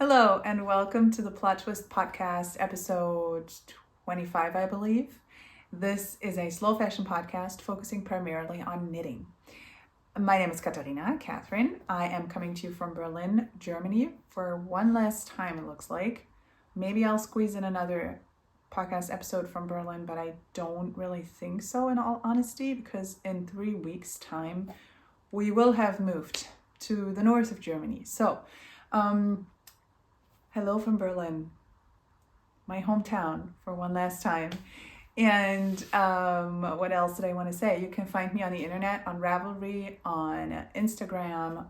Hello, and welcome to the Plot Twist Podcast, episode 25, I believe. This is a slow fashion podcast focusing primarily on knitting. My name is Catherine. I am coming to you from Berlin, Germany for one last time, it looks like. Maybe I'll squeeze in another podcast episode from Berlin, but I don't really think so, in all honesty, because in 3 weeks' time, we will have moved to the north of Germany. So, hello from Berlin, my hometown, for one last time. And what else did I want to say? You can find me on the internet, on Ravelry, on Instagram,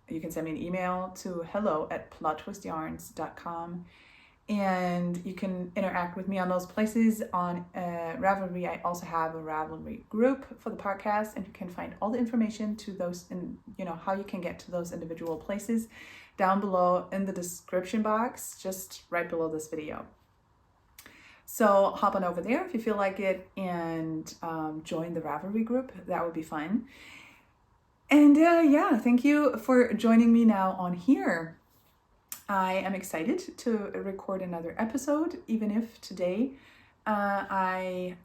you can send me an email to hello@plottwistyarns.com. And you can interact with me on those places. On Ravelry, I also have a Ravelry group for the podcast, and you can find all the information to those, and how you can get to those individual places down below in the description box, just right below this video. So hop on over there if you feel like it, and join the Ravelry group. That would be fun. And thank you for joining me now on here. I am excited to record another episode, even if today I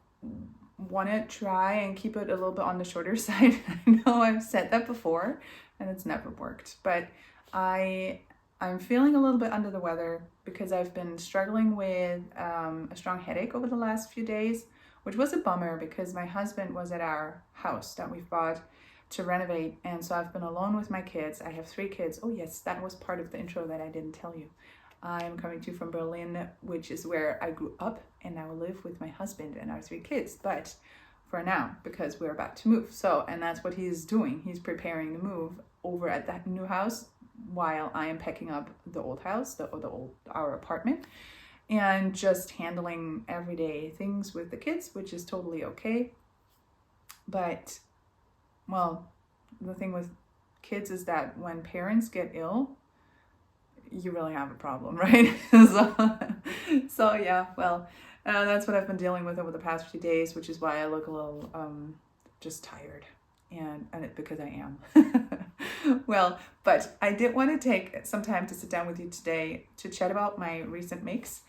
want to try and keep it a little bit on the shorter side. I know I've said that before and it's never worked, but I'm feeling a little bit under the weather because I've been struggling with a strong headache over the last few days, which was a bummer because my husband was at our house that we've bought to renovate, and so I've been alone with my kids. I have 3 kids. Oh yes, that was part of the intro that I didn't tell you. I'm coming to you from Berlin, which is where I grew up, and I will live with my husband and our 3 kids, but for now, because we're about to move. So, and that's what he's doing. He's preparing to move over at that new house while I am packing up the old house, our apartment, and just handling everyday things with the kids, which is totally okay. But well, the thing with kids is that when parents get ill, you really have a problem, right? so yeah, well, that's what I've been dealing with over the past few days, which is why I look a little just tired, and because I am. Well, but I did want to take some time to sit down with you today to chat about my recent makes,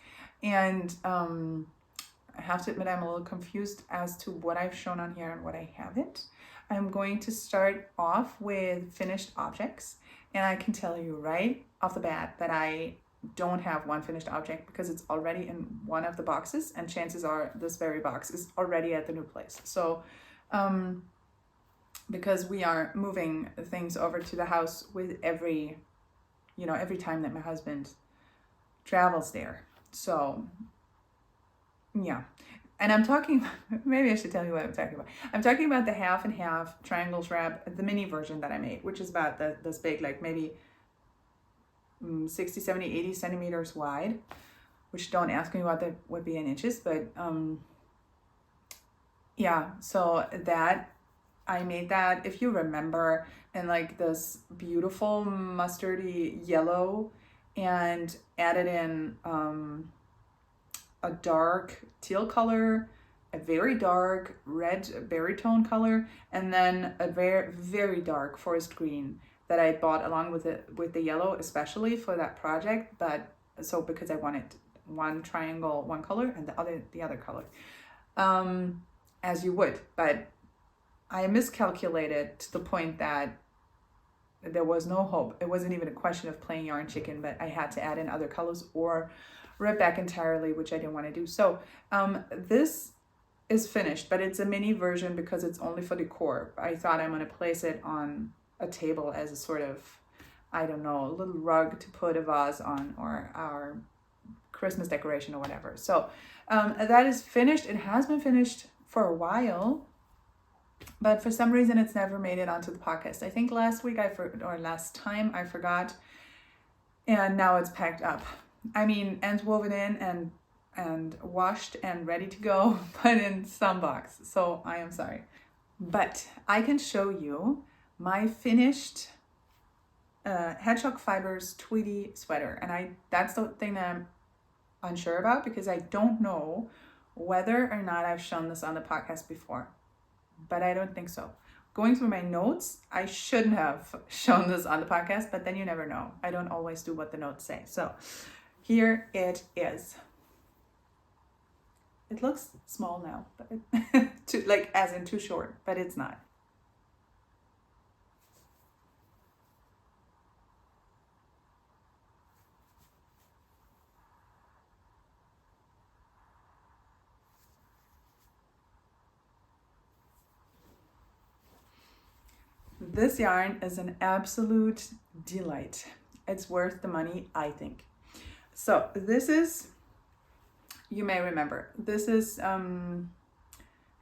and I have to admit I'm a little confused as to what I've shown on here and what I haven't. I'm going to start off with finished objects, and I can tell you right off the bat that I don't have one finished object because it's already in one of the boxes, and chances are this very box is already at the new place. So because we are moving things over to the house with every time that my husband travels there. So yeah. And I'm talking, maybe I should tell you what I'm talking about. I'm talking about the half and half triangle wrap, the mini version that I made, which is about this big, like maybe 60, 70, 80 centimeters wide, which don't ask me what that would be in inches, but yeah, so that, I made that, if you remember, in like this beautiful mustardy yellow, and added in a dark teal color, a very dark red berry tone color, and then a very, very dark forest green that I bought along with the yellow, especially for that project. But so because I wanted one triangle, one color, and the other color, as you would. But I miscalculated to the point that there was no hope. It wasn't even a question of playing yarn chicken, but I had to add in other colors or rip back entirely, which I didn't want to do. So this is finished, but it's a mini version because it's only for decor. I thought I'm going to place it on a table as a sort of, I don't know, a little rug to put a vase on, or our Christmas decoration or whatever. So that is finished. It has been finished for a while, but for some reason it's never made it onto the podcast. I think last time I forgot, and now it's packed up. I mean, ends woven in and washed and ready to go, but in some box. So I am sorry. But I can show you my finished hedgehog fibers tweedy sweater. And that's the thing that I'm unsure about, because I don't know whether or not I've shown this on the podcast before. But I don't think so. going through my notes, I shouldn't have shown this on the podcast, but then you never know. I don't always do what the notes say. So here it is. It looks small now, but too, like as in too short, but it's not. This yarn is an absolute delight. It's worth the money, I think. So this is, you may remember, this is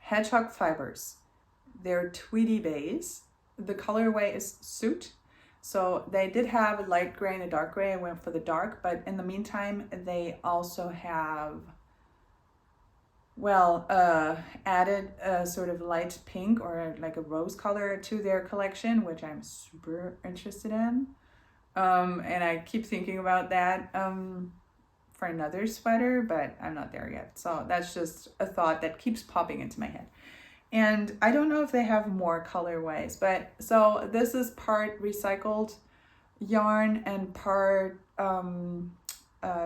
hedgehog fibers. They're Tweety Bays. The colorway is Suit. So they did have a light gray and a dark gray. I went for the dark, but in the meantime, they also have, well, added a sort of light pink or like a rose color to their collection, which I'm super interested in. And I keep thinking about that for another sweater, but I'm not there yet. So that's just a thought that keeps popping into my head. And I don't know if they have more colorways, but so this is part recycled yarn and part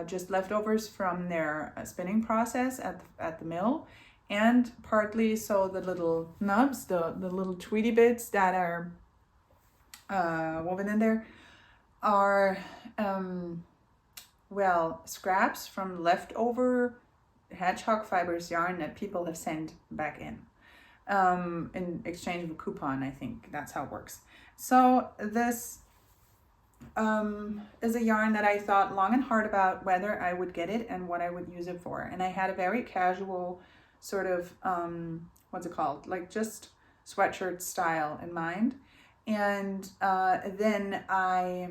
just leftovers from their spinning process at the mill, and partly so the little nubs, the little Tweety bits that are woven in there are well, scraps from leftover hedgehog fibers yarn that people have sent back in exchange of a coupon. I think that's how it works. So this is a yarn that I thought long and hard about whether I would get it and what I would use it for. And I had a very casual sort of, what's it called? Like just sweatshirt style in mind. And then I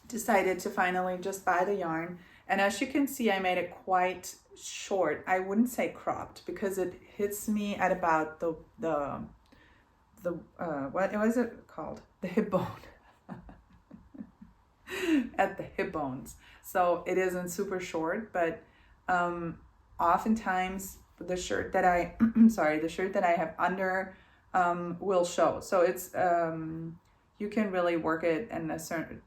decided to finally just buy the yarn. And as you can see, I made it quite short. I wouldn't say cropped because it hits me at about the what was it called? The hip bone. At the hip bones. So it isn't super short, but oftentimes the shirt that I the shirt that I have under will show. So it's you can really work it in a certain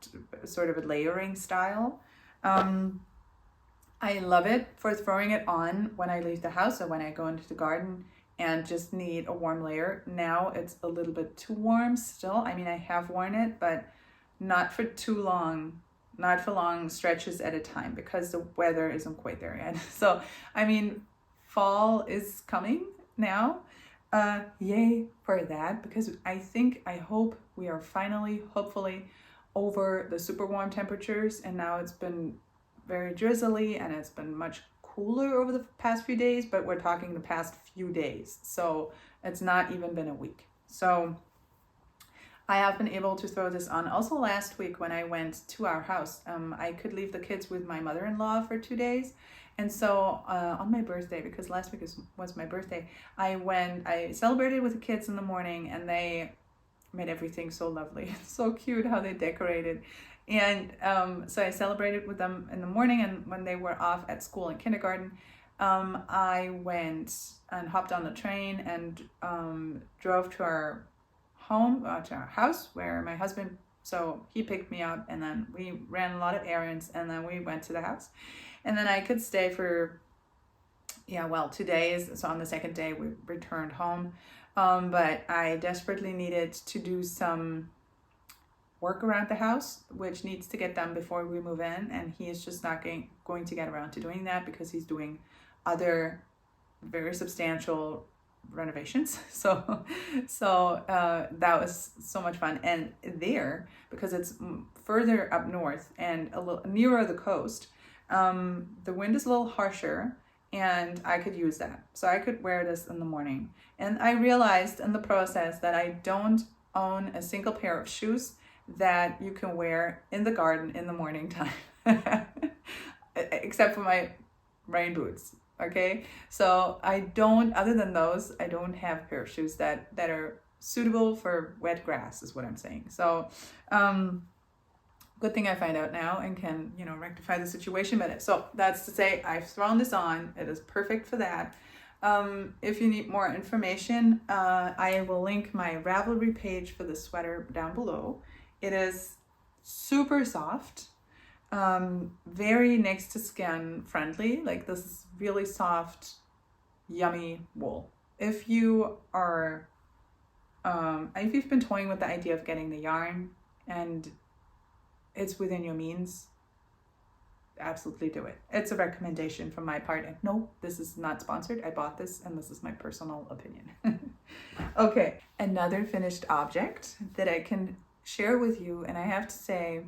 sort of a layering style. I love it for throwing it on when I leave the house or when I go into the garden and just need a warm layer. Now it's a little bit too warm still. I mean, I have worn it, but not for too long, not for long stretches at a time because the weather isn't quite there yet. So, I mean, fall is coming now. Yay for that, because I hope we are finally, hopefully, over the super warm temperatures, and now it's been very drizzly and it's been much cooler over the past few days, but we're talking the past few days, so it's not even been a week. So I have been able to throw this on. Also last week when I went to our house, I could leave the kids with my mother-in-law for 2 days. And so on my birthday, because last week was my birthday, I celebrated with the kids in the morning, and they made everything so lovely. So cute how they decorated. And so I celebrated with them in the morning, and when they were off at school in kindergarten, I went and hopped on the train and drove to our home, to our house where my husband, so he picked me up, and then we ran a lot of errands, and then we went to the house. And then I could stay for, 2 days. So on the second day, we returned home. But I desperately needed to do some work around the house, which needs to get done before we move in. And he is just not going to get around to doing that because he's doing other very substantial renovations. So that was so much fun. And there, because it's further up north and a little nearer the coast, the wind is a little harsher, and I could use that. So I could wear this in the morning. And I realized in the process that I don't own a single pair of shoes that you can wear in the garden in the morning time, except for my rain boots. Okay. So other than those, I don't have a pair of shoes that are suitable for wet grass is what I'm saying. So, good thing I find out now and can, rectify the situation. But so that's to say, I've thrown this on. It is perfect for that. If you need more information, I will link my Ravelry page for the sweater down below. It is super soft, very next to skin friendly. Like, this is really soft, yummy wool. If you are, if you've been toying with the idea of getting the yarn and it's within your means, absolutely do it. It's a recommendation from my part. And no, this is not sponsored. I bought this and this is my personal opinion. Okay, another finished object that I can share with you, and I have to say,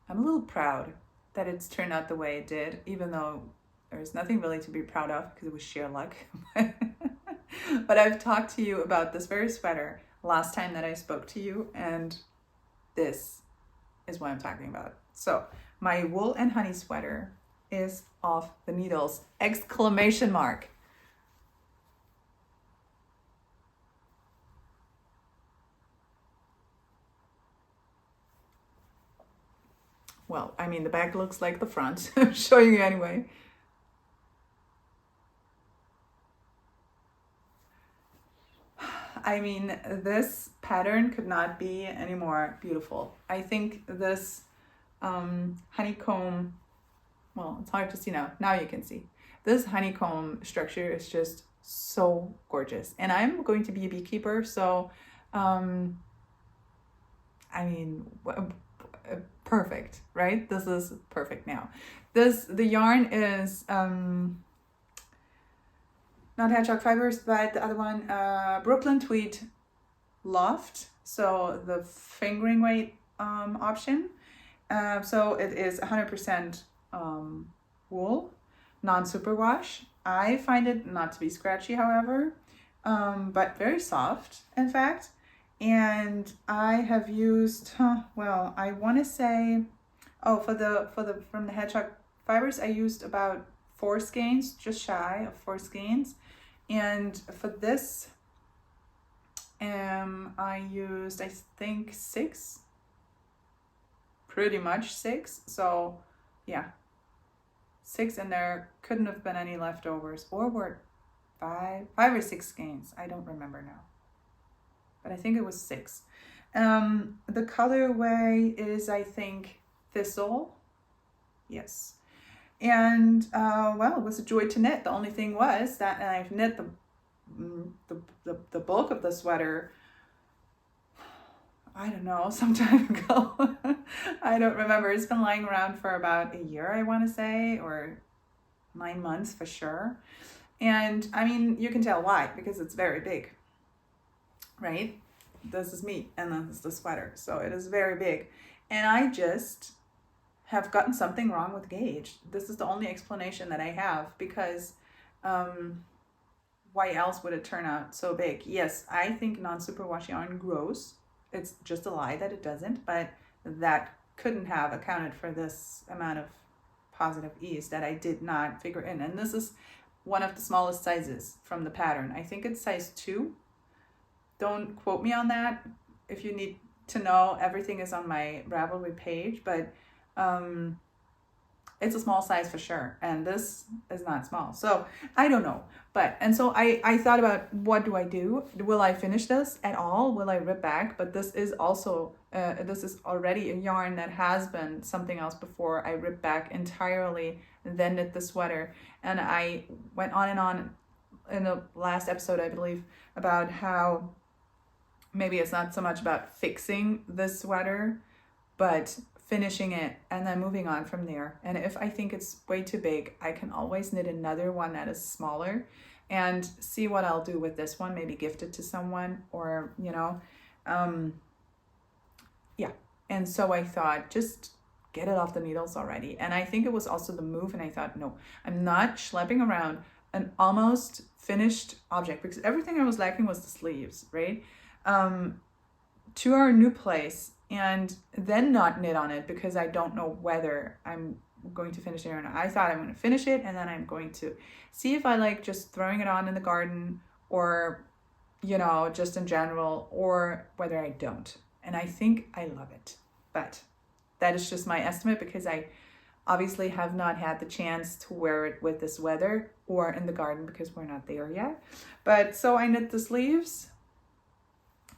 I'm a little proud that it's turned out the way it did, even though there's nothing really to be proud of because it was sheer luck. But I've talked to you about this very sweater last time that I spoke to you, and this is what I'm talking about. So my wool and honey sweater is off the needles! Exclamation mark. Well, I mean, the back looks like the front. I'm showing you anyway. I mean, this pattern could not be any more beautiful. I think this honeycomb, well, it's hard to see now. Now you can see. This honeycomb structure is just so gorgeous. And I'm going to be a beekeeper, so, I mean, perfect, right? This is perfect now. The yarn is, not hedgehog fibers, but the other one, Brooklyn Tweed Loft. So the fingering weight option. So it is 100% wool, non-superwash. I find it not to be scratchy, however, but very soft, in fact. And I have used, well, I want to say, oh, from the hedgehog fibers, I used about 4 skeins, just shy of 4 skeins. And for this, I used, I think, 6, pretty much 6. So yeah, 6, and there couldn't have been any leftovers, or were 5 or 6 skeins. I don't remember now, but I think it was 6. The colorway is, I think, Thistle. Yes. And well, it was a joy to knit. The only thing was that I've knit the bulk of the sweater, I don't know, some time ago. I don't remember. It's been lying around for about a year, I want to say, or 9 months for sure. And I mean, you can tell why, because it's very big, right? This is me, and this is the sweater, so it is very big. And I just have gotten something wrong with gauge. This is the only explanation that I have, because why else would it turn out so big? Yes, I think non-superwash yarn grows. It's just a lie that it doesn't, but that couldn't have accounted for this amount of positive ease that I did not figure in. And this is one of the smallest sizes from the pattern. I think it's size 2. Don't quote me on that. If you need to know, everything is on my Ravelry page, but it's a small size for sure, and this is not small, so I don't know. But and so I thought about, what do I do? Will I finish this at all? Will I rip back? But this is also this is already a yarn that has been something else before I ripped back entirely and then knit the sweater. And I went on and on in the last episode, I believe, about how maybe it's not so much about fixing the sweater, but finishing it and then moving on from there. And if I think it's way too big, I can always knit another one that is smaller and see what I'll do with this one, maybe gift it to someone, or, you know, yeah. And so I thought, just get it off the needles already. And I think it was also the move, and I thought, no, I'm not schlepping around an almost finished object, because everything I was lacking was the sleeves, right? To our new place, and then not knit on it because I don't know whether I'm going to finish it or not. I thought I'm going to finish it, and then I'm going to see if I like just throwing it on in the garden, or, you know, just in general, or whether I don't. And I think I love it, but that is just my estimate, because I Obviously have not had the chance to wear it with this weather or in the garden because we're not there yet. But so I knit the sleeves,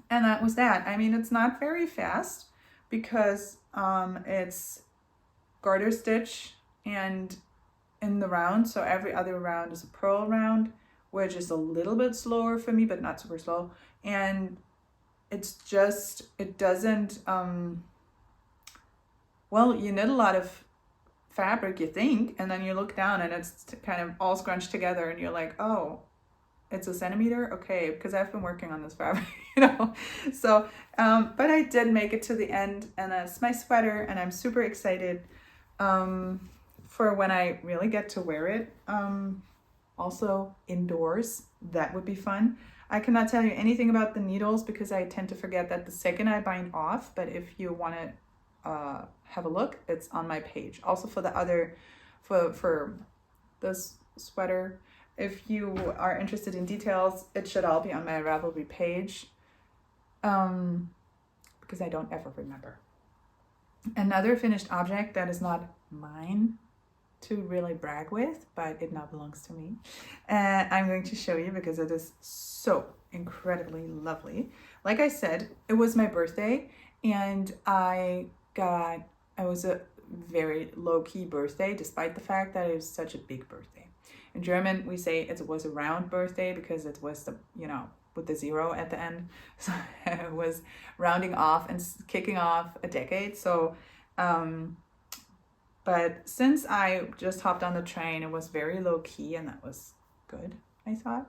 and that was that. I mean, it's not very fast because it's garter stitch and in the round, so every other round is a purl round, which is a little bit slower for me, but not super slow. And it's just, it doesn't, well, you knit a lot of fabric, you think, and then you look down and it's kind of all scrunched together and you're like, oh, it's a centimeter? Okay, because I've been working on this fabric, you know. So, but I did make it to the end, and that's my sweater, and I'm super excited for when I really get to wear it. Also indoors, that would be fun. I cannot tell you anything about the needles because I tend to forget that the second I bind off, but if you want to have a look, it's on my page. Also for the other, for this sweater, if you are interested in details, it should all be on my Ravelry page, because I don't ever remember. Another finished object that is not mine to really brag with, but it now belongs to me. And I'm going to show you because it is so incredibly lovely. Like I said, it was my birthday, and it was a very low-key birthday, despite the fact that it was such a big birthday. In German, we say it was a round birthday because it was the, you know, with the 0 at the end. So it was rounding off and kicking off a decade. So, but since I just hopped on the train, it was very low key, and that was good, I thought.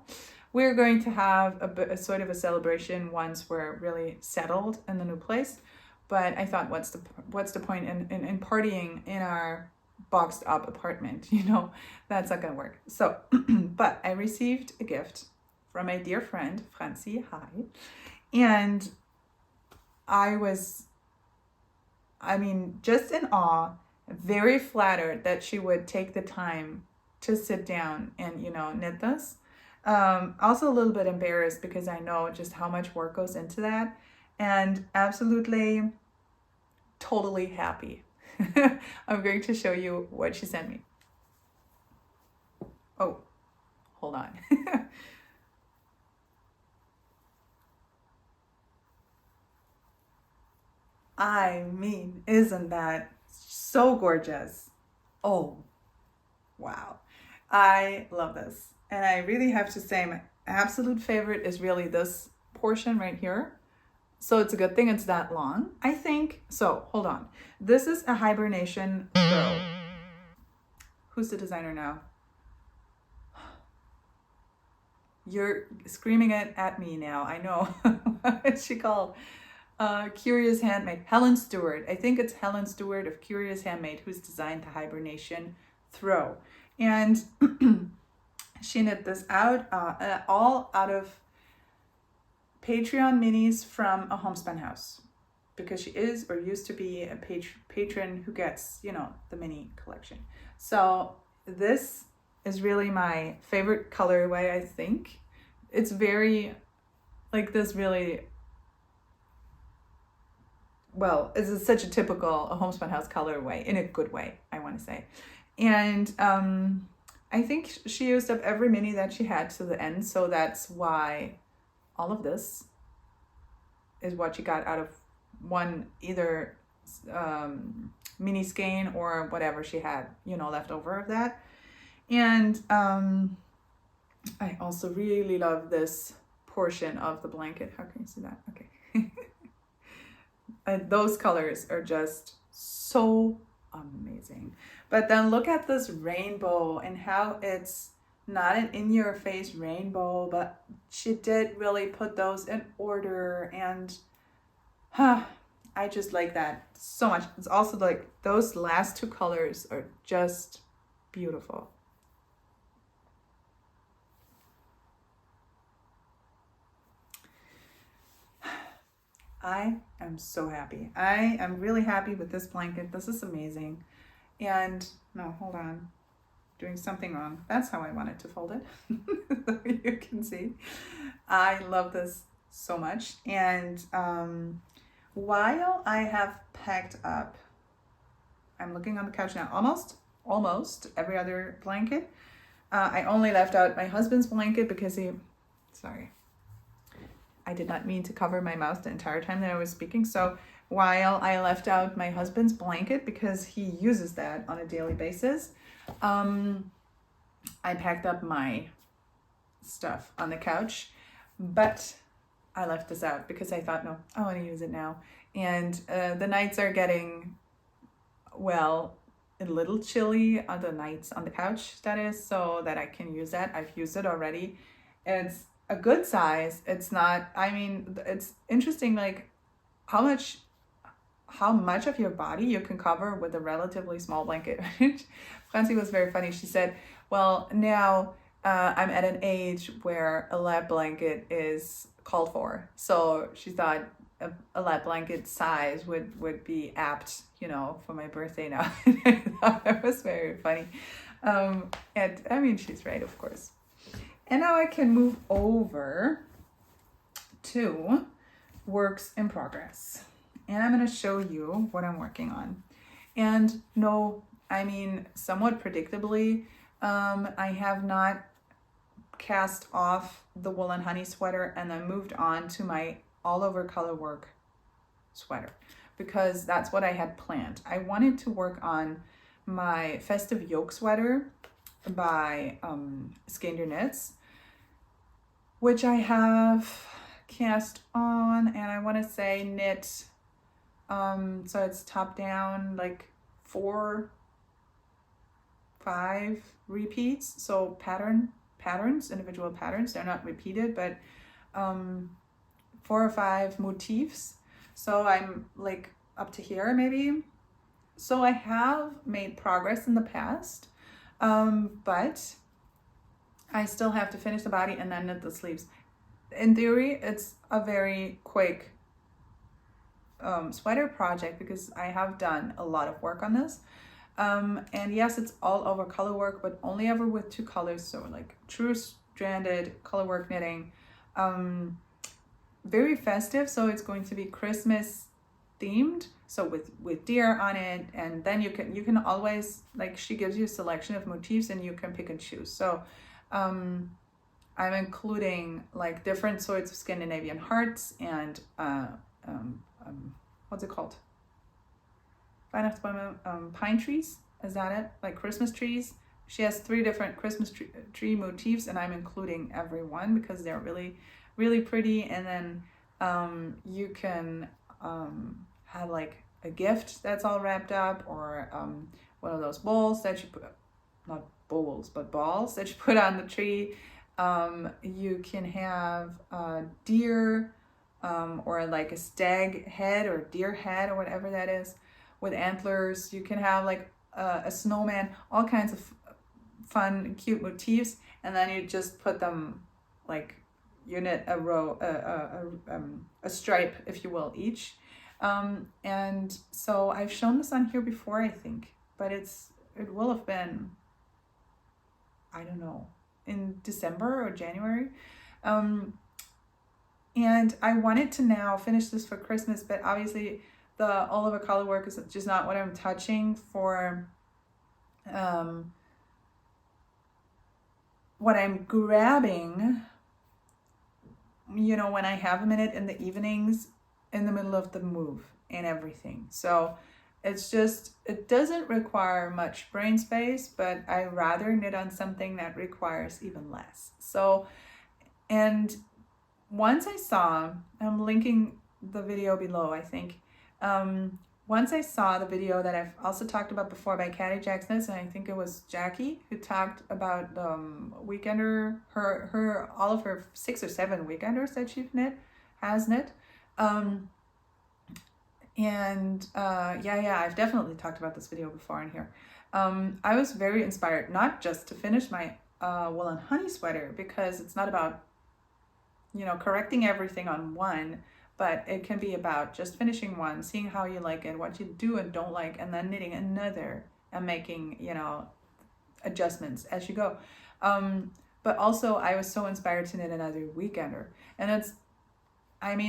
We're going to have a sort of a celebration once we're really settled in the new place. But I thought, what's the point in partying in our boxed up apartment? You know, that's not gonna work. So, but I received a gift from my dear friend, Francie, hi. And I mean, just in awe, very flattered that she would take the time to sit down and, you know, knit this. Also a little bit embarrassed because I know just how much work goes into that, and absolutely, totally happy. I'm going to show you what she sent me. Oh, hold on. I mean, isn't that so gorgeous? Oh, wow. I love this. And I really have to say my absolute favorite is really this portion right here. So it's a good thing it's that long, I think. So hold on. This is a hibernation throw. Who's the designer now? You're screaming it at me now. I know. What's she called? Curious Handmade. Helen Stewart. I think it's Helen Stewart of Curious Handmade who's designed the hibernation throw. And she knit this out, all out of Patreon minis from a homespun house, because she is or used to be a patron who gets, you know, the mini collection. So this is really my favorite colorway, I think. It's very, like this really, well, it's such a typical homespun house colorway, in a good way, I want to say. And I think she used up every mini that she had to the end, so that's why all of this is what she got out of one, either mini skein or whatever she had, you know, left over of that. And I also really love this portion of the blanket. How can you see that? Okay. Those colors are just so amazing. But then look at this rainbow and how it's not an in-your-face rainbow, but she did really put those in order, and I just like that so much. It's also like those last two colors are just beautiful. I am so happy. I am really happy with this blanket. This is amazing. And no, hold on. Doing something wrong. That's how I wanted to fold it. You can see. I love this so much. And while I have packed up, I'm looking on the couch now. Almost every other blanket. I only left out my husband's blanket because sorry, I did not mean to cover my mouth the entire time that I was speaking. So while I left out my husband's blanket because he uses that on a daily basis, I packed up my stuff on the couch, but I left this out because I thought, no, I want to use it now. And the nights are getting, well, a little chilly on the nights on the couch, that is, so that I can use that. I've used it already. It's a good size. It's not, I mean, it's interesting, like how much of your body you can cover with a relatively small blanket. Francie was very funny. She said, well, now I'm at an age where a lap blanket is called for. So she thought a lap blanket size would be apt, for my birthday now. I thought that was very funny. And I mean, she's right, of course. And now I can move over to works in progress. And I'm going to show you what I'm working on. And no, I mean, somewhat predictably, I have not cast off the woolen honey sweater and then moved on to my all over color work sweater because that's what I had planned. I wanted to work on my festive yoke sweater by Skinder Knits, which I have cast on, and I want to say knit, so it's top down, like 4-5 repeats, so patterns, individual patterns, they're not repeated, but 4 or 5 motifs. So I'm like up to here maybe. So I have made progress in the past, but I still have to finish the body and then knit the sleeves. In theory, it's a very quick sweater project because I have done a lot of work on this. And yes, it's all over color work, but only ever with 2 colors. So like true stranded color work knitting, very festive. So it's going to be Christmas themed. So with deer on it, and then you can always, like, she gives you a selection of motifs and you can pick and choose. So I'm including like different sorts of Scandinavian hearts and what's it called? Pine trees, is that it? Like Christmas trees. She has 3 different Christmas tree motifs, and I'm including every one because they're really, really pretty. And then you can have like a gift that's all wrapped up, or one of those bowls that you put, not bowls, but balls that you put on the tree. You can have a deer or like a stag head or deer head or whatever that is with antlers. You can have like a snowman, all kinds of fun, cute motifs, and then you just put them, like, you knit a row, a stripe, if you will, each. And so I've shown this on here before, I think, but it will have been, I don't know, in December or January. And I wanted to now finish this for Christmas, but obviously the all over color work is just not what I'm touching for. What I'm grabbing, when I have a minute in the evenings, in the middle of the move and everything. So it doesn't require much brain space, but I rather knit on something that requires even less. So, and once I saw, I'm linking the video below, I think. Once I saw the video that I've also talked about before by Caddy Jackson, and I think it was Jackie who talked about weekender, all of her 6 or 7 weekenders that she's has knit. I've definitely talked about this video before in here. I was very inspired, not just to finish my woolen honey sweater, because it's not about, correcting everything on one, but it can be about just finishing one, seeing how you like it, what you do and don't like, and then knitting another and making, adjustments as you go. But also I was so inspired to knit another weekender. And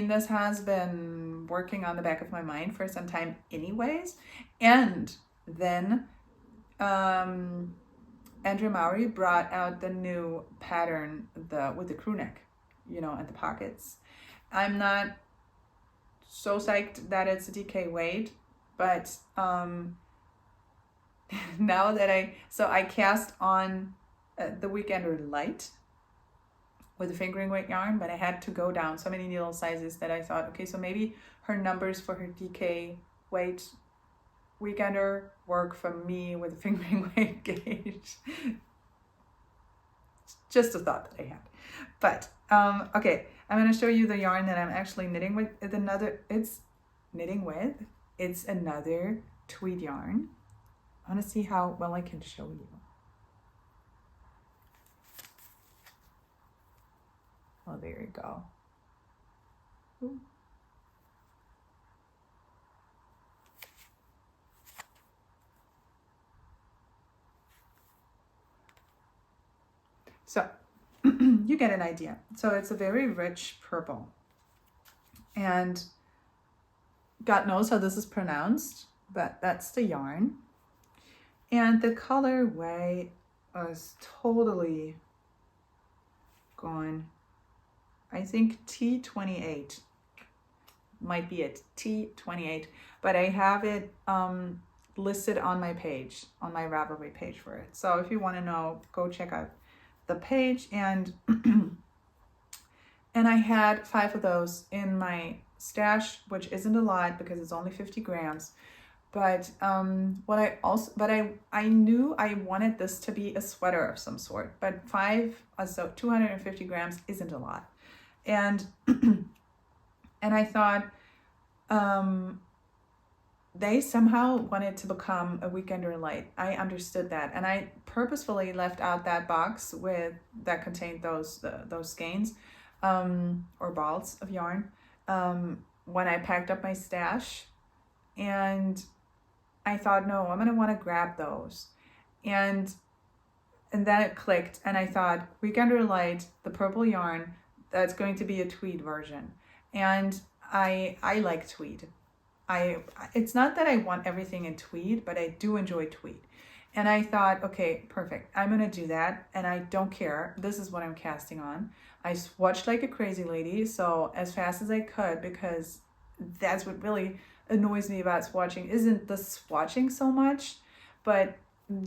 this has been working on the back of my mind for some time anyways. And Then Andrea Maury brought out the new pattern, with the crew neck, and the pockets. I'm not so psyched that it's a DK weight, but now that I cast on the Weekender Light with the fingering weight yarn, but I had to go down so many needle sizes that I thought, okay, so maybe her numbers for her DK weight Weekender work for me with the fingering weight gauge. Just a thought that I had. But okay, I'm going to show you the yarn that I'm actually knitting with. It's another tweed yarn. I want to see how well I can show you. Oh, there you go. Ooh. So you get an idea. So it's a very rich purple. And God knows how this is pronounced, but that's the yarn. And the colorway is totally gone. I think T28 might be it, T28, but I have it listed on my page, on my Ravelry page for it. So if you want to know, go check out the page. And and I had 5 of those in my stash, which isn't a lot because it's only 50 grams. But I knew I wanted this to be a sweater of some sort, but 5, so 250 grams isn't a lot. And and I thought they somehow wanted to become a Weekender Light. I understood that, and I purposefully left out that box that contained those skeins or balls of yarn when I packed up my stash. And I thought, no, I'm gonna want to grab those, and then it clicked, and I thought, Weekender Light, the purple yarn, that's going to be a tweed version. And I like tweed. It's not that I want everything in tweed, but I do enjoy tweed. And I thought, okay, perfect. I'm going to do that. And I don't care. This is what I'm casting on. I swatched like a crazy lady. So as fast as I could, because that's what really annoys me about swatching, isn't the swatching so much, but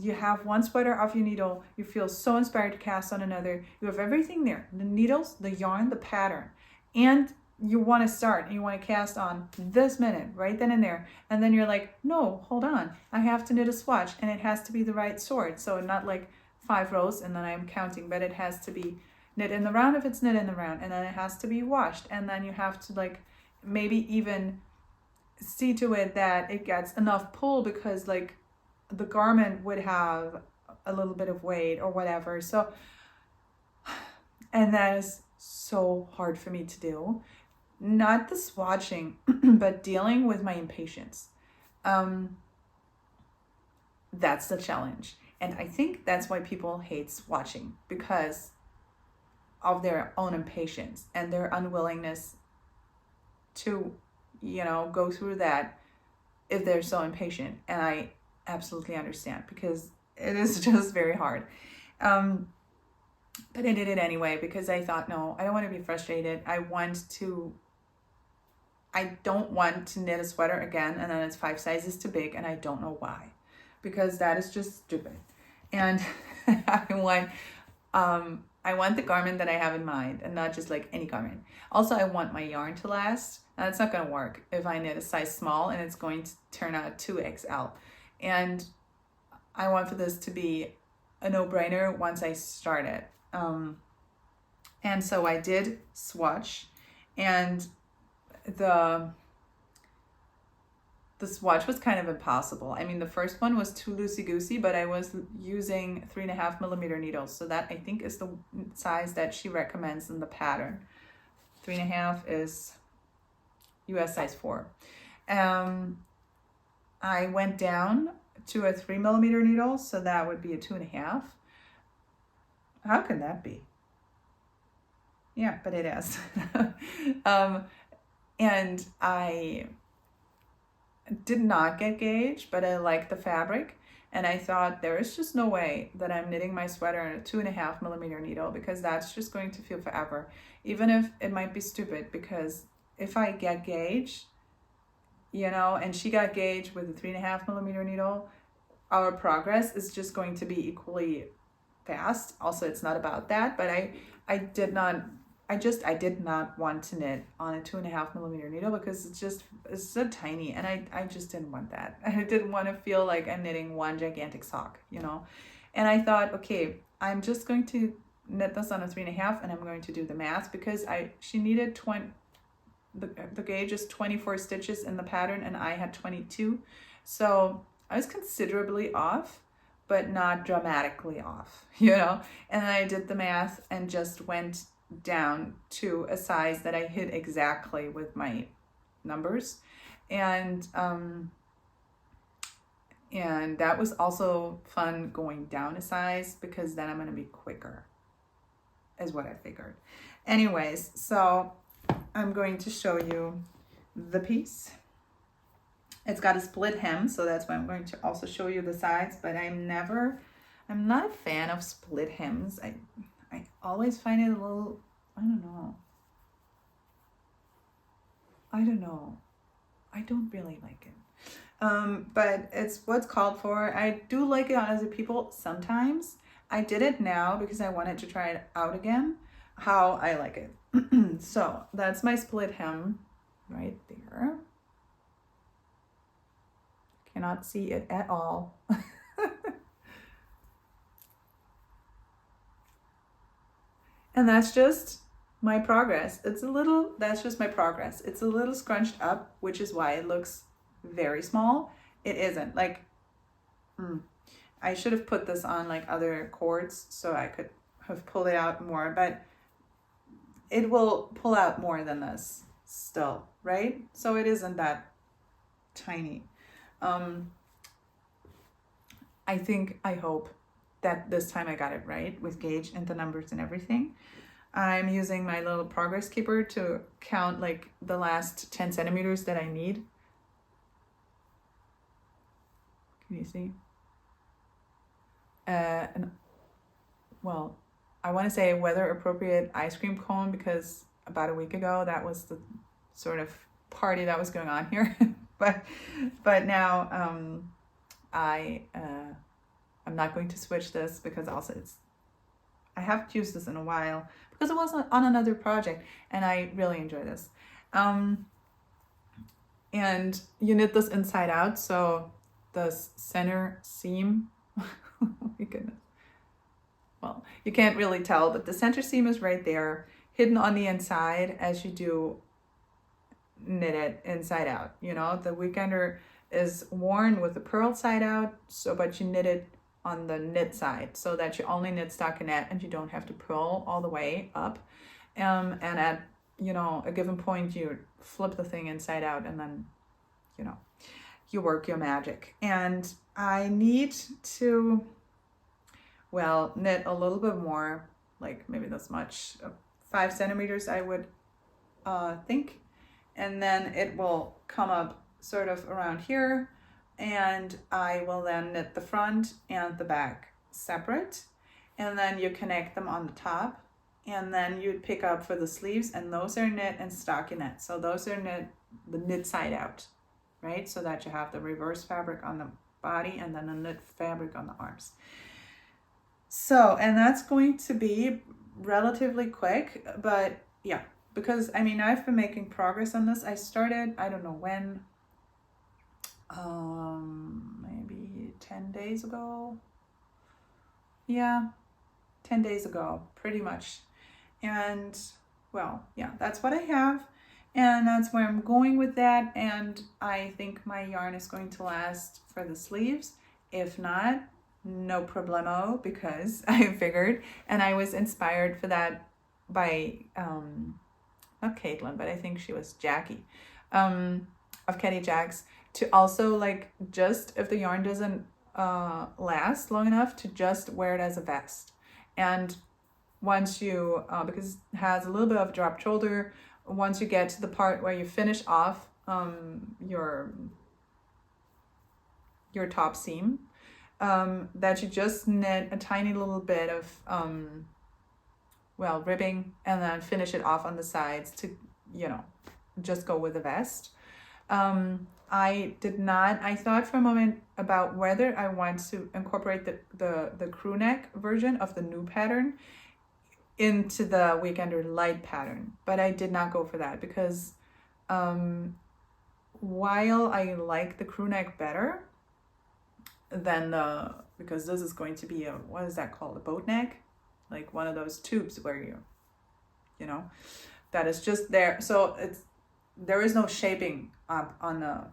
you have one sweater off your needle. You feel so inspired to cast on another. You have everything there. The needles, the yarn, the pattern. And you want to start and you want to cast on this minute, right then and there. And then you're like, no, hold on. I have to knit a swatch, and it has to be the right sort. So not like 5 rows and then I'm counting, but it has to be knit in the round if it's knit in the round. And then it has to be washed. And then you have to like maybe even see to it that it gets enough pull, because like the garment would have a little bit of weight or whatever. So, and that is so hard for me to do. Not the swatching, but dealing with my impatience. That's the challenge. And I think that's why people hate swatching, because of their own impatience and their unwillingness to, go through that if they're so impatient. And I absolutely understand, because it is just very hard. But I did it anyway, because I thought, no, I don't want to be frustrated. I don't want to knit a sweater again and then it's 5 sizes too big, and I don't know why, because that is just stupid. And I want the garment that I have in mind, and not just like any garment. Also, I want my yarn to last. Now, it's not going to work if I knit a size small and it's going to turn out 2XL. And I want for this to be a no-brainer once I start it. And so I did swatch, and the swatch was kind of impossible. I mean, the first one was too loosey-goosey, but I was using 3.5 millimeter needles. So that, I think, is the size that she recommends in the pattern. 3.5 is US size 4. I went down to a 3 millimeter needle, so that would be a 2.5. How can that be? Yeah, but it is. And I did not get gauge, but I liked the fabric. And I thought there is just no way that I'm knitting my sweater on a 2.5 millimeter needle, because that's just going to feel forever. Even if it might be stupid, because if I get gauge, and she got gauge with a 3.5 millimeter needle, our progress is just going to be equally fast. Also, it's not about that, but I did not want to knit on a 2.5 millimeter needle, because it's so tiny, and I just didn't want that. I didn't want to feel like I'm knitting one gigantic sock, And I thought, okay, I'm just going to knit this on a 3.5, and I'm going to do the math, because she needed the gauge is 24 stitches in the pattern, and I had 22. So I was considerably off, but not dramatically off, And then I did the math and just went down to a size that I hit exactly with my numbers. And that was also fun, going down a size, because then I'm going to be quicker, is what I figured. Anyways, so I'm going to show you the piece. It's got a split hem, so that's why I'm going to also show you the sides, but I'm not a fan of split hems. I always find it a little, I don't know. I don't really like it. But it's what's called for. I do like it on other people sometimes. I did it now because I wanted to try it out again, how I like it. So that's my split hem right there. Cannot see it at all. And that's just my progress. That's just my progress. It's a little scrunched up, which is why it looks very small. It isn't. Like, I should have put this on like other cords so I could have pulled it out more, but it will pull out more than this still, right? So it isn't that tiny. I hope that this time I got it right with gauge and the numbers and everything. I'm using my little progress keeper to count like the last 10 centimeters that I need. Can you see? Well, I want to say weather appropriate ice cream cone, because about a week ago that was the sort of party that was going on here. but now I'm not going to switch this, because also I haven't used this in a while, because it was on another project and I really enjoy this. And you knit this inside out, so the center seam, oh my goodness. Well, you can't really tell, but the center seam is right there, hidden on the inside as you do knit it inside out. The weekender is worn with the purled side out, but you knit it on the knit side, so that you only knit stockinette and you don't have to purl all the way up. And at a given point, you flip the thing inside out, and then you work your magic. And I need to knit a little bit more, like maybe this much, 5 centimeters I would think, and then it will come up sort of around here, and I will then knit the front and the back separate, and then you connect them on the top, and then you'd pick up for the sleeves, and those are knit and stockinette. So those are the knit side out, right? So that you have the reverse fabric on the body and then the knit fabric on the arms. So, and that's going to be relatively quick, but yeah, because I've been making progress on this. I started, I don't know when, maybe 10 days ago. Yeah, 10 days ago, pretty much. And well, yeah, that's what I have. And that's where I'm going with that. And I think my yarn is going to last for the sleeves. If not, no problemo, because I figured, and I was inspired for that by, not Caitlin, but I think she was Jackie, of Caddy Jacks, to also just if the yarn doesn't last long enough, to just wear it as a vest. And once you, because it has a little bit of dropped shoulder, once you get to the part where you finish off your your top seam, that you just knit a tiny little bit of ribbing, and then finish it off on the sides to, just go with the vest. I did not, I thought for a moment about whether I want to incorporate the crew neck version of the new pattern into the Weekender light pattern, but I did not go for that because while I like the crew neck better than because this is going to be what is that called? A boat neck? Like one of those tubes where that is just there. So there is no shaping up on the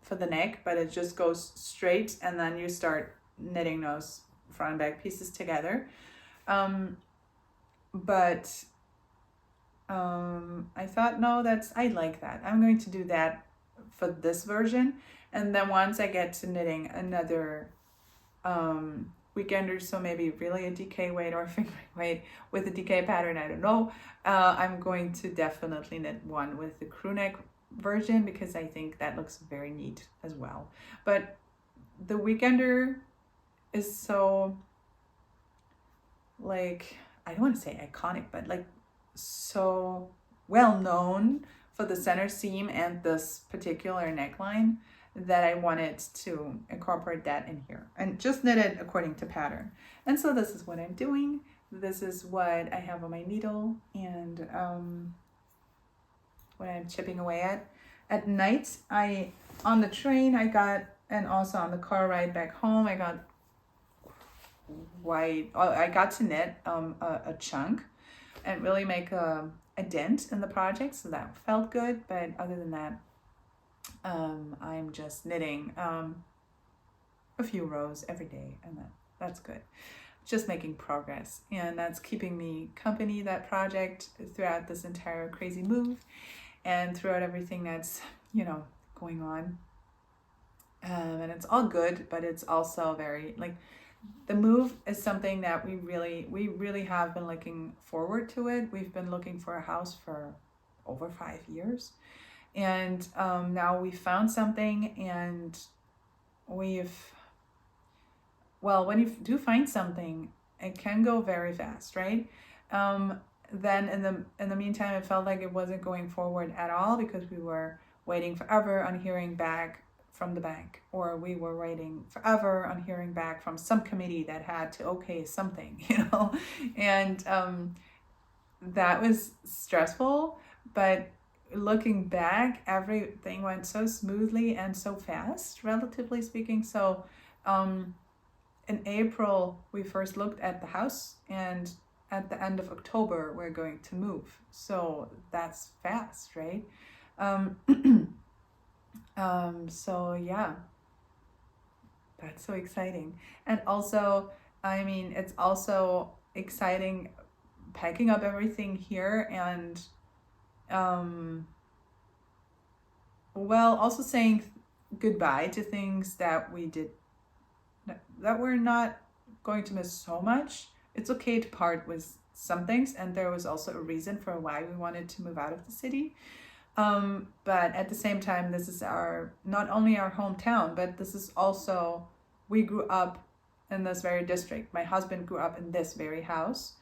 for the neck, but it just goes straight, and then you start knitting those front and back pieces together. But I thought, no, I like that. I'm going to do that for this version. And then once I get to knitting another Weekender, so maybe really a DK weight or a fingering weight with a DK pattern, I don't know. I'm going to definitely knit one with the crew neck version because I think that looks very neat as well. But the Weekender is so, like, I don't want to say iconic, but like so well known for the center seam and this particular neckline that I wanted to incorporate that in here and just knit it according to pattern. And so this is what I'm doing. This is what I have on my needle and what I'm chipping away at. At night, on the train I got, and also on the car ride back home, I got to knit a chunk and really make a dent in the project, so that felt good. But other than that, I'm just knitting a few rows every day, and that's good. Just making progress, and that's keeping me company, that project, throughout this entire crazy move and throughout everything that's going on. And it's all good, but it's also very, like, the move is something that we really have been looking forward to it. We've been looking for a house for over 5 years, and now we found something. And when you do find something, it can go very fast, right? Then in the meantime, it felt like it wasn't going forward at all because we were waiting forever on hearing back from the bank, or we were waiting forever on hearing back from some committee that had to okay something, and that was stressful. But looking back, everything went so smoothly and so fast, relatively speaking. So in April, we first looked at the house, and at the end of October, we're going to move. So that's fast, right? So yeah, that's so exciting. And also, I mean, it's also exciting packing up everything here and, also saying goodbye to things that we did that we're not going to miss so much. It's okay to part with some things, and there was also a reason for why we wanted to move out of the city. But at the same time, this is not only our hometown, but this is also, we grew up in this very district. My husband grew up in this very house.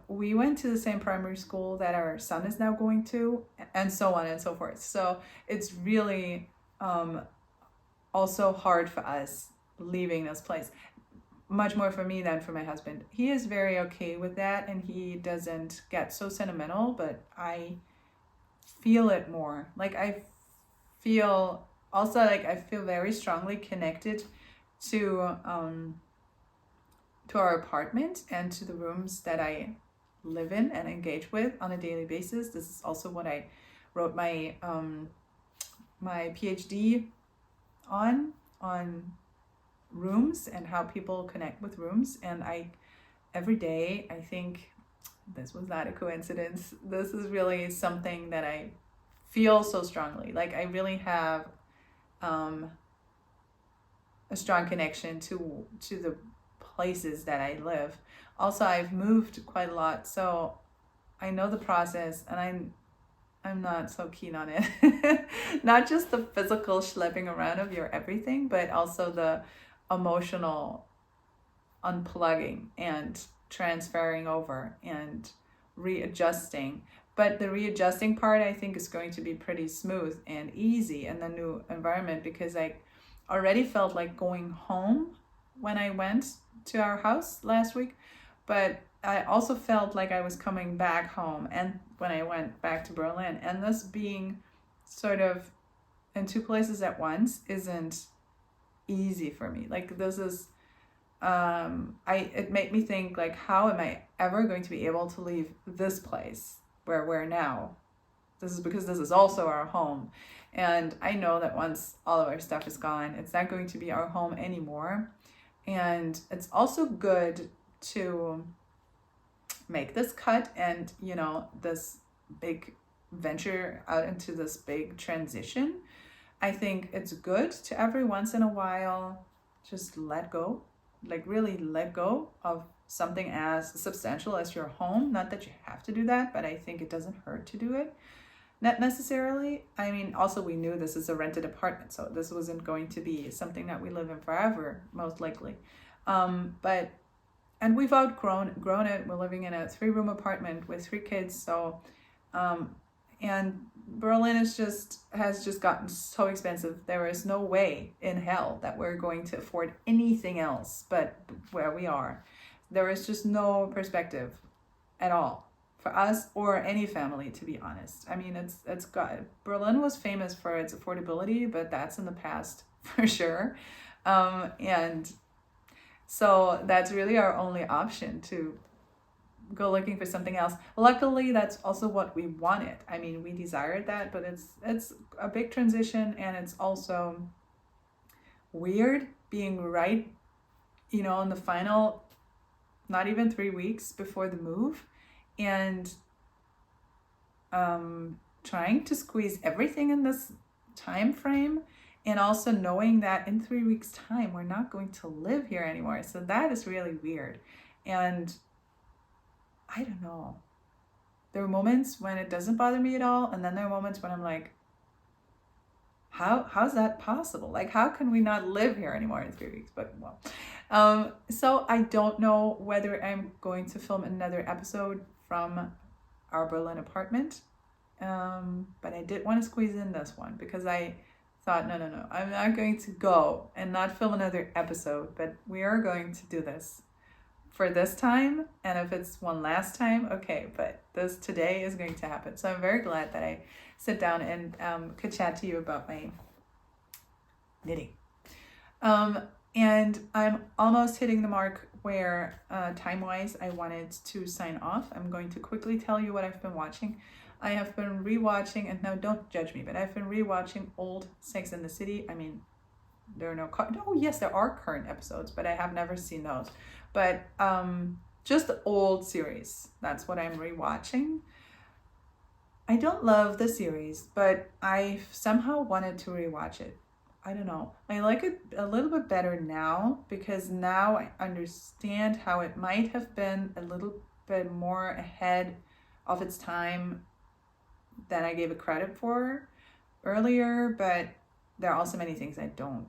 We went to the same primary school that our son is now going to, and so on and so forth. So it's really also hard for us leaving this place. Much more for me than for my husband. He is very okay with that, and he doesn't get so sentimental, but I feel it more. Like I feel very strongly connected to our apartment and to the rooms that I live in and engage with on a daily basis. This is also what I wrote my my PhD on rooms and how people connect with rooms. And every day I think this was not a coincidence. This is really something that I feel so strongly. Like I really have a strong connection to the places that I live. Also, I've moved quite a lot, so I know the process, and I'm not so keen on it. Not just the physical schlepping around of your everything, but also the emotional unplugging and transferring over and readjusting. But the readjusting part, I think, is going to be pretty smooth and easy in the new environment, because I already felt like going home when I went to our house last week, but I also felt like I was coming back home and when I went back to Berlin. And this being sort of in two places at once isn't easy for me. Like, this is it made me think, like, how am I ever going to be able to leave this place where we're now? This is because this is also our home. And I know that once all of our stuff is gone, it's not going to be our home anymore. And it's also good to make this cut and, this big venture out into this big transition. I think it's good to every once in a while just let go, like really let go of something as substantial as your home. Not that you have to do that, but I think it doesn't hurt to do it. Not necessarily. I mean, also we knew this is a rented apartment, so this wasn't going to be something that we live in forever, most likely. And we've outgrown it. We're living in a 3-room apartment with 3 kids, so and Berlin has just gotten so expensive. There is no way in hell that we're going to afford anything else but where we are. There is just no perspective at all for us or any family, to be honest. I mean, it's got, Berlin was famous for its affordability, but that's in the past for sure. And so that's really our only option, to go looking for something else. Luckily, that's also what we wanted. I mean, we desired that, but it's a big transition, and it's also weird being right, in the final, not even 3 weeks before the move, and trying to squeeze everything in this time frame, and also knowing that in 3 weeks' time we're not going to live here anymore. So that is really weird. And I don't know. There are moments when it doesn't bother me at all, and then there are moments when I'm like, how's that possible? Like, how can we not live here anymore in 3 weeks? But well, so I don't know whether I'm going to film another episode from our Berlin apartment, but I did want to squeeze in this one because I thought, no, I'm not going to go and not film another episode, but we are going to do this for this time, and if it's one last time, okay, but this today is going to happen. So I'm very glad that I sit down and could chat to you about my knitting. And I'm almost hitting the mark where time-wise I wanted to sign off. I'm going to quickly tell you what I've been watching. I have been rewatching, and now don't judge me, but I've been rewatching old Sex and the City. I mean, there are current episodes, but I have never seen those. But just the old series, that's what I'm rewatching. I don't love the series, but I somehow wanted to rewatch it. I don't know. I like it a little bit better now, because now I understand how it might have been a little bit more ahead of its time than I gave it credit for earlier, but there are also many things I don't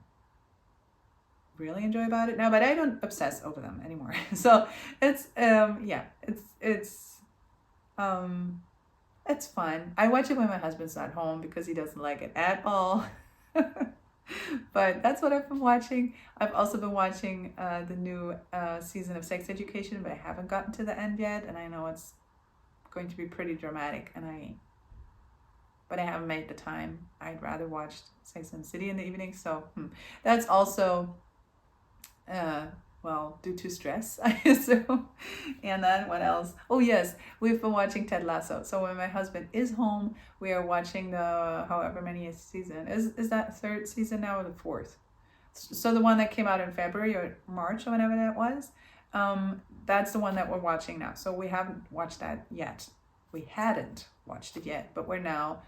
really enjoy about it now, but I don't obsess over them anymore. So it's it's fun. I watch it when my husband's not home because he doesn't like it at all. But that's what I've been watching. I've also been watching the new season of Sex Education, but I haven't gotten to the end yet, and I know it's going to be pretty dramatic, but I haven't made the time. I'd rather watch Sex and the City in the evening, so that's also due to stress, I assume. And then what else? Oh yes, we've been watching Ted Lasso. So when my husband is home, we are watching the however many season. Is that 3rd season now or the 4th? So the one that came out in February or March or whenever that was, that's the one that we're watching now. So we haven't watched that yet. We hadn't watched it yet, but we're now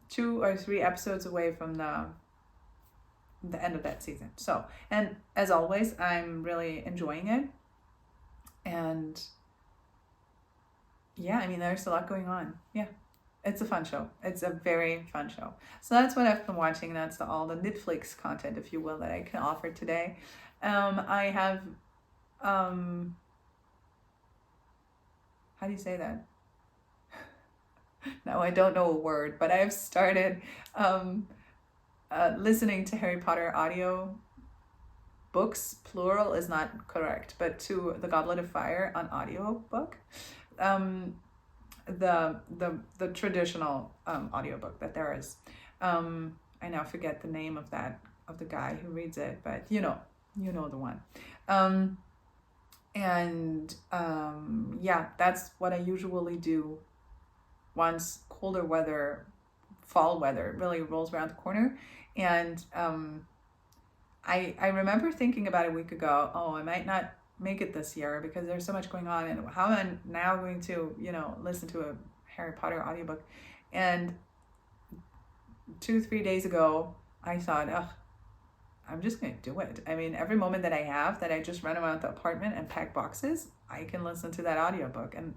2 or 3 episodes away from the end of that season. So, and as always, I'm really enjoying it. And yeah, I mean, there's a lot going on. Yeah. it's a fun show. It's a very fun show. So that's what I've been watching. That's all the Netflix content, if you will, that I can offer today. I have, how do you say that? Now I don't know a word, but I've started listening to Harry Potter audio books. Plural is not correct, but to The Goblet of Fire on audio book. The traditional audiobook that there is. I now forget the name of the guy who reads it, but you know the one. Yeah, that's what I usually do once colder weather, fall weather really rolls around the corner. And I remember thinking about a week ago, oh, I might not make it this year because there's so much going on, and how am I now going to listen to a Harry Potter audiobook? And 2-3 days ago I thought, oh, I'm just going to do it. I mean, every moment that I have that I just run around the apartment and pack boxes, I can listen to that audiobook, and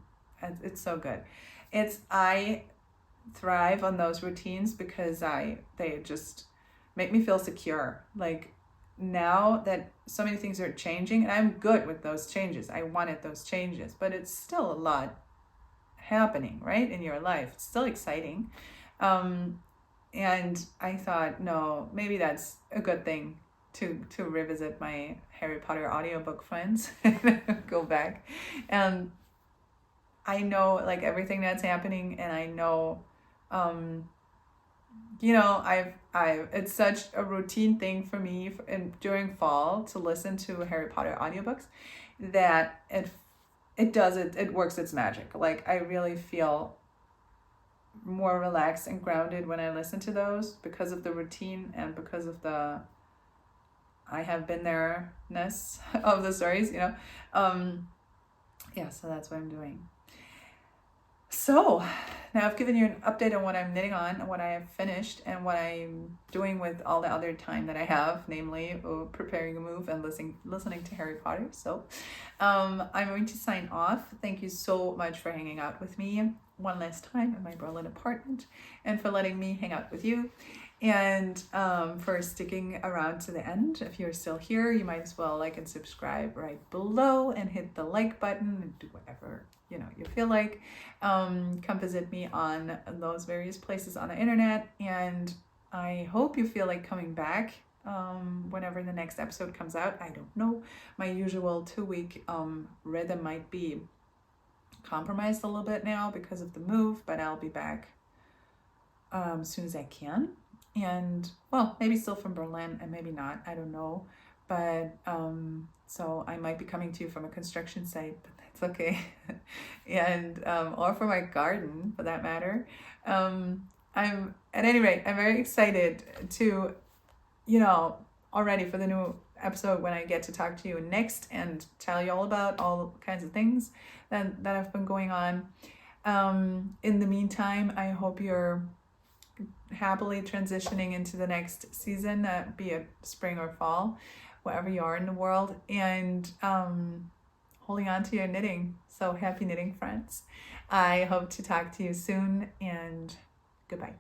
it's so good. I thrive on those routines because they just make me feel secure. Like, now that so many things are changing, and I'm good with those changes. I wanted those changes, but it's still a lot happening, right, in your life. It's still exciting. And I thought, no, maybe that's a good thing to revisit my Harry Potter audiobook friends. Go back. And I know like everything that's happening, and I know it's such a routine thing for me during fall to listen to Harry Potter audiobooks that it works its magic. Like, I really feel more relaxed and grounded when I listen to those because of the routine and because of the I have been there-ness of the stories, so that's what I'm doing. So now I've given you an update on what I'm knitting on and what I have finished and what I'm doing with all the other time that I have, namely preparing a move and listening to Harry Potter. So I'm going to sign off. Thank you so much for hanging out with me one last time in my Berlin apartment, and for letting me hang out with you, and for sticking around to the end. If you're still here, you might as well like and subscribe right below and hit the like button and do whatever you feel like. Come visit me on those various places on the internet, and I hope you feel like coming back whenever the next episode comes out. I don't know. My usual 2-week rhythm might be compromised a little bit now because of the move, but I'll be back as soon as I can. And well, maybe still from Berlin and maybe not, I don't know, but so I might be coming to you from a construction site, but that's okay. And or from my garden for that matter. I'm at any rate, I'm very excited to already for the new episode when I get to talk to you next and tell you all about all kinds of things that have been going on. In the meantime, I hope you're happily transitioning into the next season, be it spring or fall, wherever you are in the world, and holding on to your knitting. So happy knitting, friends. I hope to talk to you soon, and goodbye.